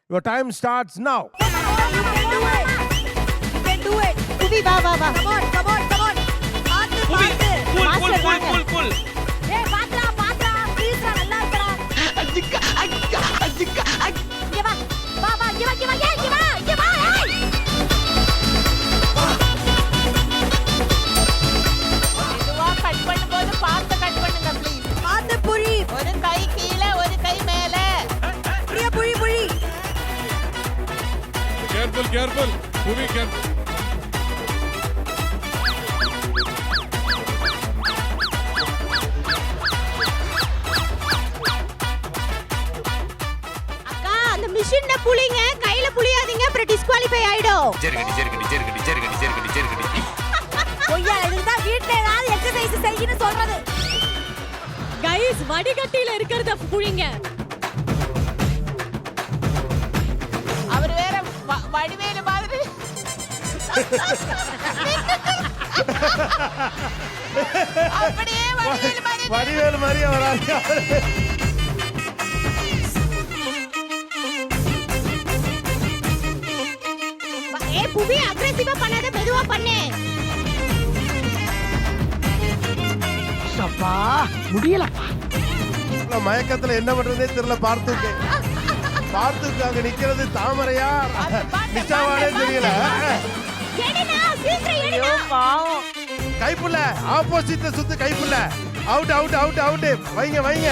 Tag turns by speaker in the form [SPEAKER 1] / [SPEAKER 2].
[SPEAKER 1] Your time starts now.
[SPEAKER 2] புவி வா வா வா
[SPEAKER 3] புவி கூல்
[SPEAKER 2] Master
[SPEAKER 3] கூல் கூல்
[SPEAKER 2] வாங்க.
[SPEAKER 3] கூல் கூல்
[SPEAKER 4] மெதுவா கட் பண்ணும்போது பார்த்து கட் பண்ணுங்க ப்ளீஸ். ஒரு கை கீழே ஒரு கை மேல.
[SPEAKER 5] Careful, careful. Puvi, careful.
[SPEAKER 2] அக்கா அந்த மிஷின்ல புளிங்க கையில புளியாதீங்க அப்புறம் டிஸ்குவாலிஃபை ஆயிடும்.
[SPEAKER 3] ஜெர்கடி ஜெர்கடி ஜெர்கடி ஜெர்கடி ஜெர்கடி ஜெர்கடி
[SPEAKER 2] கைஸ் வடிகட்டில இருக்கிறத புளிங்க.
[SPEAKER 4] அவர் வேற வடிவேலு மாதிரி. அப்படியே வடிவேலு மாதிரி.
[SPEAKER 1] வடிவேலு மாதிரியே வராது.
[SPEAKER 2] புவி அக்ரெசிவா பண்ணாத மெதுவா பண்ணு.
[SPEAKER 1] மயக்கத்துல என்ன பண்றதே தெரியல. பார்த்துக்கு அங்க நிக்கிறது தாமரையா நிச்சாவானே தெரியல.
[SPEAKER 2] எடுடா சீக்கிரம் எடுடா.
[SPEAKER 4] பாவம்.
[SPEAKER 1] கைப்புள்ள ஆப்போசிட்ல சுத்து Kaippulla. Out out out out. வைங்க வைங்க.